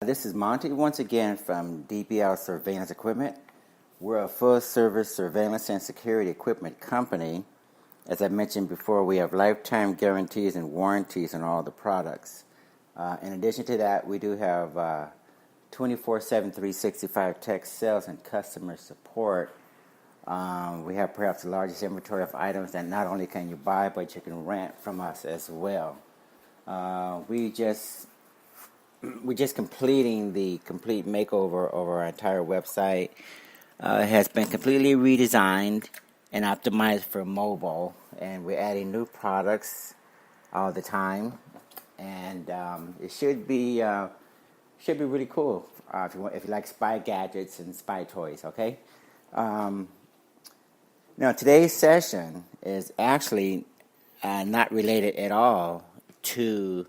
This is Monty once again from DPL Surveillance Equipment. We're a full-service surveillance and security equipment company. As I mentioned before, we have lifetime guarantees and warranties on all the products. In addition to that, we do have 24/7, 365 tech sales and customer support. We have perhaps the largest inventory of items that not only can you buy, but you can rent from us as well. We're just completing the complete makeover of our entire website. It has been completely redesigned and optimized for mobile, and we're adding new products all the time. And it should be really cool if you like spy gadgets and spy toys. Okay. Now today's session is actually not related at all to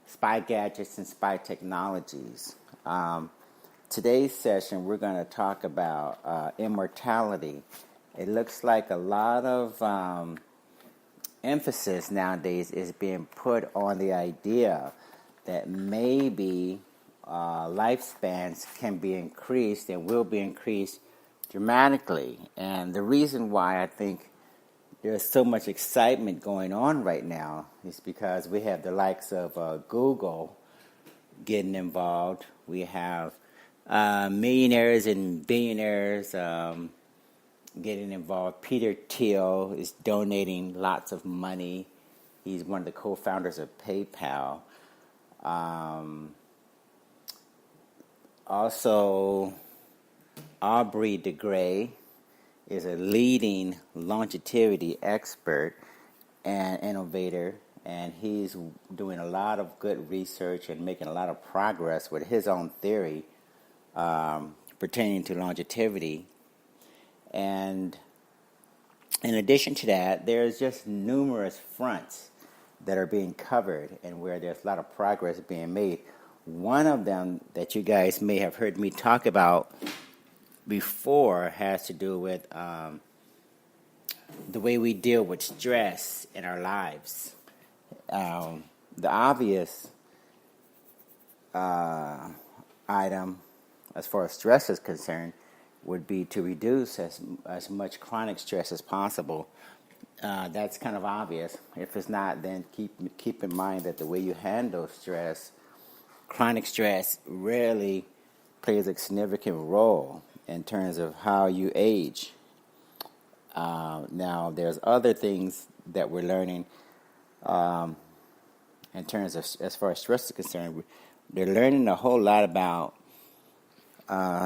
spy gadgets and spy technologies. Today's session, we're going to talk about immortality. It looks like a lot of emphasis nowadays is being put on the idea that maybe lifespans can be increased and will be increased dramatically. And the reason why I think there's so much excitement going on right now is because we have the likes of Google getting involved. We have millionaires and billionaires getting involved. Peter Thiel is donating lots of money. He's one of the co-founders of PayPal. Also, Aubrey de Grey is a leading longevity expert and innovator, and he's doing a lot of good research and making a lot of progress with his own theory pertaining to longevity. And in addition to that, there's just numerous fronts that are being covered and where there's a lot of progress being made. One of them that you guys may have heard me talk about before has to do with the way we deal with stress in our lives. The obvious item as far as stress is concerned would be to reduce as much chronic stress as possible. That's kind of obvious. If it's not, then keep in mind that the way you handle stress, chronic stress, rarely plays a significant role in terms of how you age. Now, there's other things that we're learning in terms of, as far as stress is concerned. They're learning a whole lot about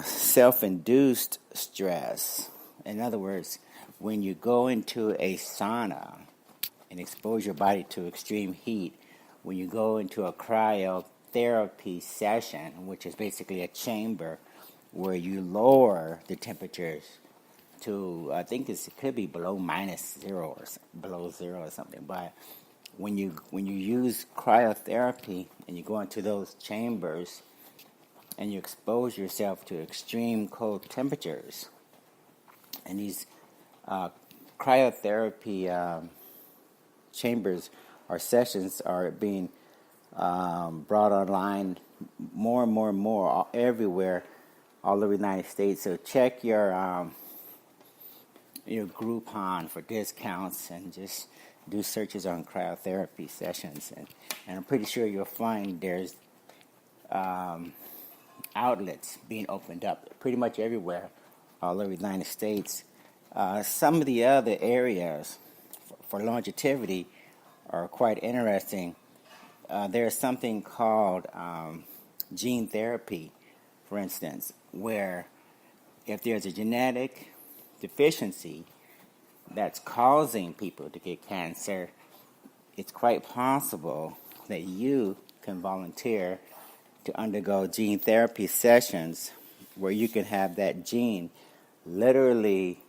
self-induced stress. In other words, when you go into a sauna and expose your body to extreme heat, when you go into a cryotherapy session, which is basically a chamber where you lower the temperatures to, I think it could be below -0 or below 0 or something. But when you use cryotherapy and you go into those chambers and you expose yourself to extreme cold temperatures, and these cryotherapy chambers or sessions are being brought online more and more everywhere all over the United States. So check your Groupon for discounts and just do searches on cryotherapy sessions. And I'm pretty sure you'll find there's outlets being opened up pretty much everywhere all over the United States. Some of the other areas for longevity are quite interesting. There's something called gene therapy, for instance, where if there's a genetic deficiency that's causing people to get cancer, it's quite possible that you can volunteer to undergo gene therapy sessions where you can have that gene literally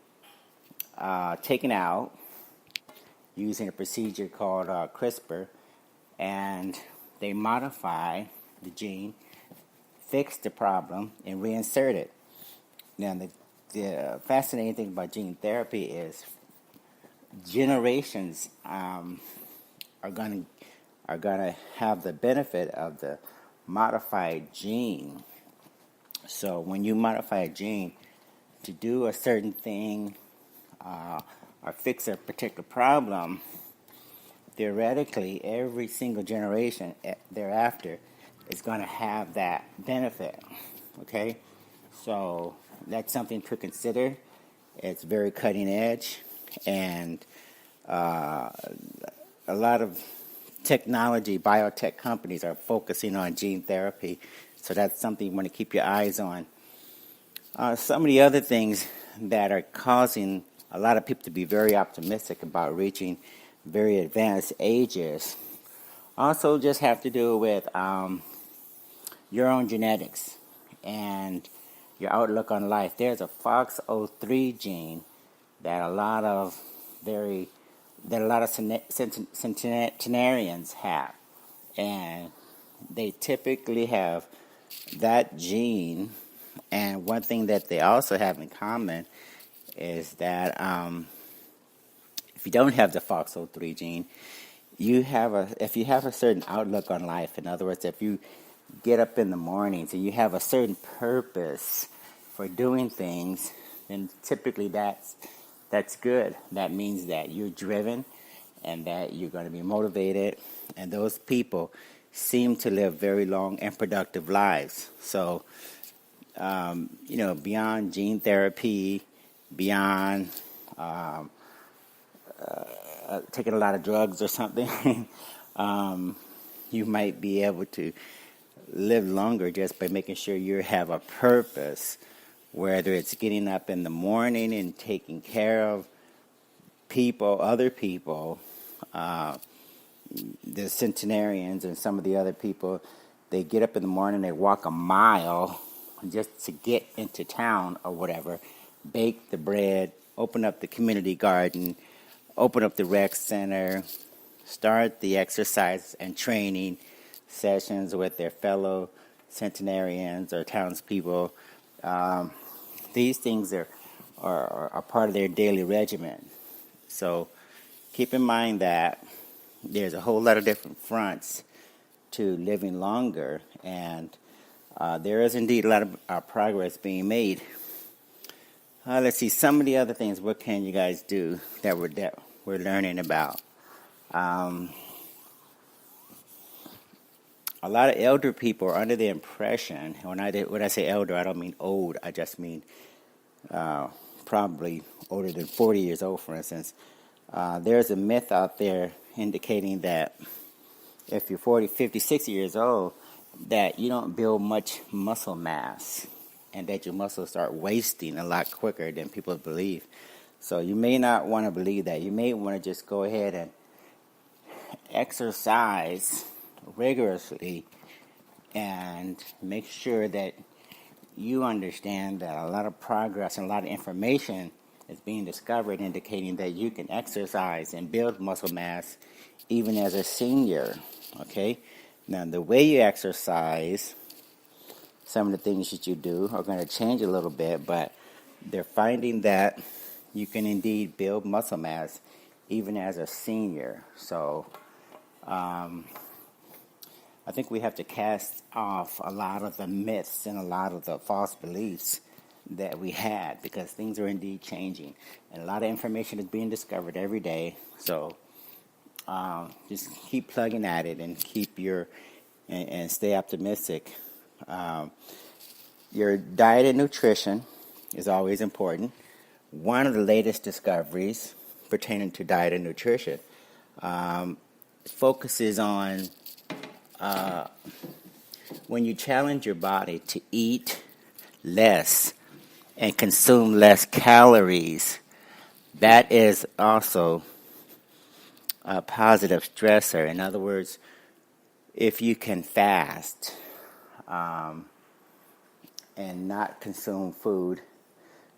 taken out using a procedure called CRISPR, and they modify the gene, fix the problem, and reinsert it. Now, the fascinating thing about gene therapy is generations are going to have the benefit of the modified gene. So when you modify a gene to do a certain thing or fix a particular problem, theoretically, every single generation thereafter is going to have that benefit. Okay? So that's something to consider. It's very cutting edge, and a lot of technology, biotech companies are focusing on gene therapy. So that's something you want to keep your eyes on. Some of the other things that are causing a lot of people to be very optimistic about reaching very advanced ages also just have to do with your own genetics and your outlook on life. There's a FOXO3 gene that a lot of centenarians have, and they typically have that gene. And one thing that they also have in common is that if you don't have the FOXO3 gene, if you have a certain outlook on life. In other words, if you get up in the mornings and you have a certain purpose for doing things, then typically that's good. That means that you're driven and that you're going to be motivated. And those people seem to live very long and productive lives. So, beyond gene therapy, beyond taking a lot of drugs or something, you might be able to live longer just by making sure you have a purpose, whether it's getting up in the morning and taking care of other people, the centenarians and some of the other people. They get up in the morning, they walk a mile just to get into town or whatever, bake the bread, open up the community garden, open up the rec center, start the exercise and training sessions with their fellow centenarians or townspeople. These things are part of their daily regimen. So keep in mind that there's a whole lot of different fronts to living longer, and there is indeed a lot of progress being made. Let's see some of the other things. What can you guys do that we're learning about? A lot of elder people are under the impression, when I say elder, I don't mean old, I just mean probably older than 40 years old, for instance. There's a myth out there indicating that if you're 40, 50, 60 years old, that you don't build much muscle mass and that your muscles start wasting a lot quicker than people believe. So you may not want to believe that. You may want to just go ahead and exercise rigorously and make sure that you understand that a lot of progress and a lot of information is being discovered indicating that you can exercise and build muscle mass even as a senior. Okay? Now, the way you exercise, some of the things that you do are going to change a little bit, but they're finding that you can indeed build muscle mass even as a senior. So, I think we have to cast off a lot of the myths and a lot of the false beliefs that we had, because things are indeed changing and a lot of information is being discovered every day. So just keep plugging at it and and stay optimistic. Your diet and nutrition is always important. One of the latest discoveries pertaining to diet and nutrition focuses on when you challenge your body to eat less and consume less calories, that is also a positive stressor. In other words, if you can fast and not consume food,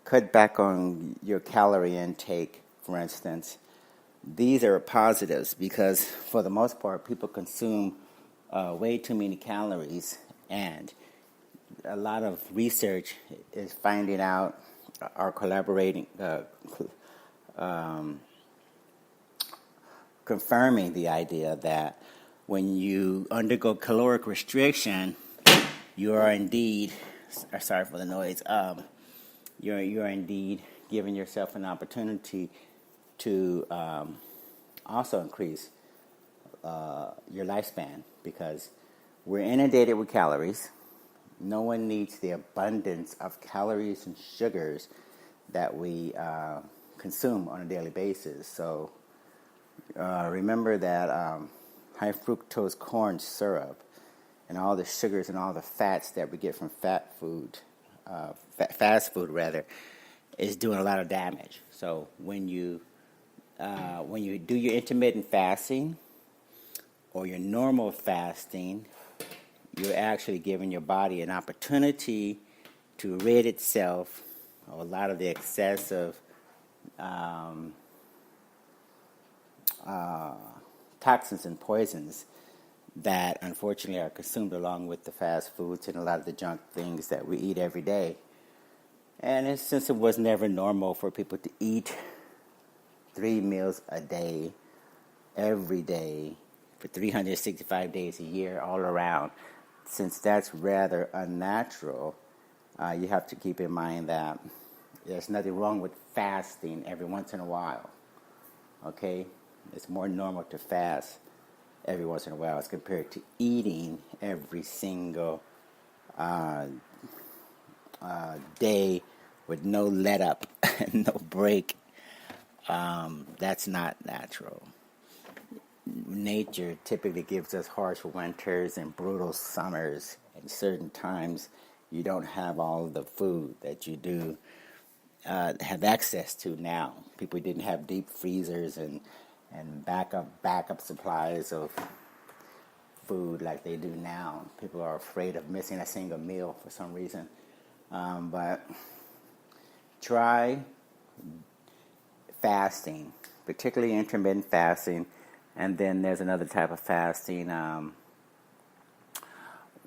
cut back on your calorie intake, for instance, these are positives because for the most part, people consume way too many calories, and a lot of research is finding out or confirming the idea that when you undergo caloric restriction, you are indeed, sorry for the noise, you're indeed giving yourself an opportunity to also increase your lifespan, because we're inundated with calories. No one needs the abundance of calories and sugars that we consume on a daily basis. So remember that high fructose corn syrup and all the sugars and all the fats that we get from fast food rather, is doing a lot of damage. So when you do your intermittent fasting or your normal fasting, you're actually giving your body an opportunity to rid itself of a lot of the excessive toxins and poisons that unfortunately are consumed along with the fast foods and a lot of the junk things that we eat every day. And since it was never normal for people to eat 3 meals a day, every day, for 365 days a year, all around, since that's rather unnatural, you have to keep in mind that there's nothing wrong with fasting every once in a while. Okay? It's more normal to fast every once in a while as compared to eating every single day with no let up, no break. That's not natural. Nature typically gives us harsh winters and brutal summers, and certain times you don't have all of the food that you do have access to now. People didn't have deep freezers and backup supplies of food like they do now. People are afraid of missing a single meal for some reason. But try fasting, particularly intermittent fasting. And then there's another type of fasting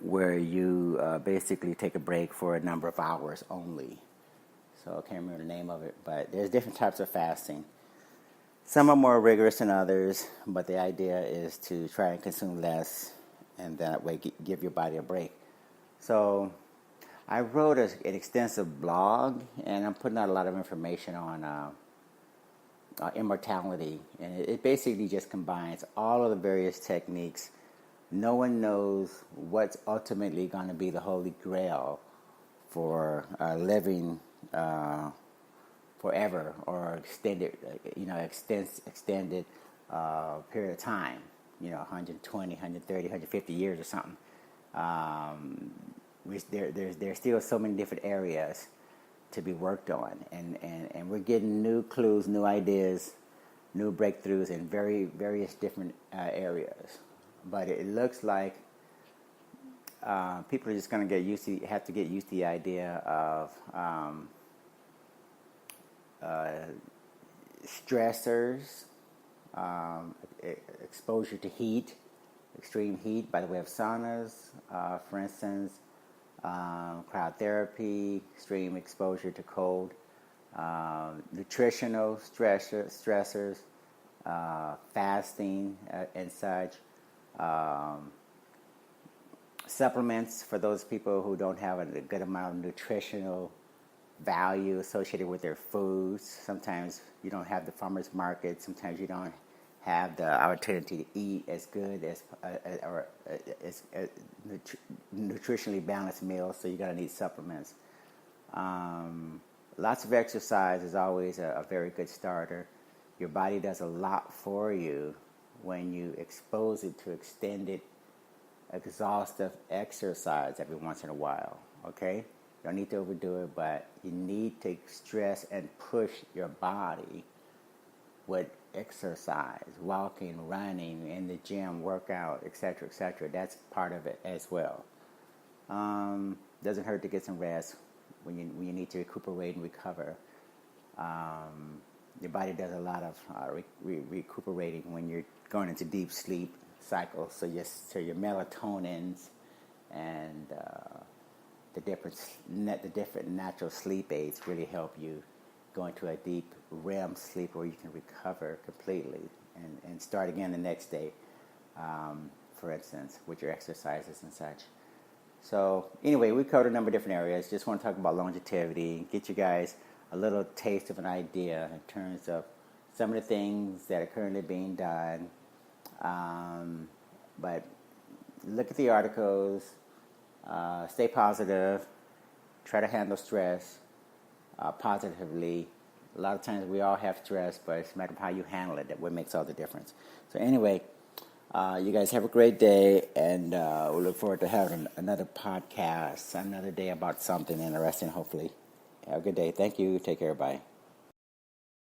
where you basically take a break for a number of hours only. So I can't remember the name of it, but there's different types of fasting. Some are more rigorous than others, but the idea is to try and consume less, and that way give your body a break. So I wrote an extensive blog, and I'm putting out a lot of information on Immortality, and it basically just combines all of the various techniques. No one knows what's ultimately going to be the holy grail for living forever or extended period of time, 120, 130, 150 years or something. There's still so many different areas to be worked on, and we're getting new clues, new ideas, new breakthroughs in various different areas. But it looks like people are just going to have to get used to the idea of stressors, exposure to heat, extreme heat by the way of saunas, for instance, cryotherapy, extreme exposure to cold, nutritional stressors, fasting and such, supplements for those people who don't have a good amount of nutritional value associated with their foods. Sometimes you don't have the farmer's market. Sometimes you don't have the opportunity to eat as good as nutritionally balanced meals, so you're going to need supplements. Lots of exercise is always a very good starter. Your body does a lot for you when you expose it to extended, exhaustive exercise every once in a while, okay? You don't need to overdo it, but you need to stress and push your body with exercise, walking, running, in the gym, workout, etc., etc. That's part of it as well. Doesn't hurt to get some rest when you need to recuperate and recover. Your body does a lot of recuperating when you're going into deep sleep cycles. So your melatonins and the different natural sleep aids really help you go into a deep REM sleep where you can recover completely and start again the next day, for instance, with your exercises and such. So anyway, we covered a number of different areas. Just want to talk about longevity, get you guys a little taste of an idea in terms of some of the things that are currently being done. But look at the articles, stay positive, try to handle stress positively. A lot of times we all have stress, but it's a matter of how you handle it that what makes all the difference. So anyway, you guys have a great day, and we look forward to having another podcast, another day about something interesting, hopefully. Have a good day. Thank you. Take care. Bye.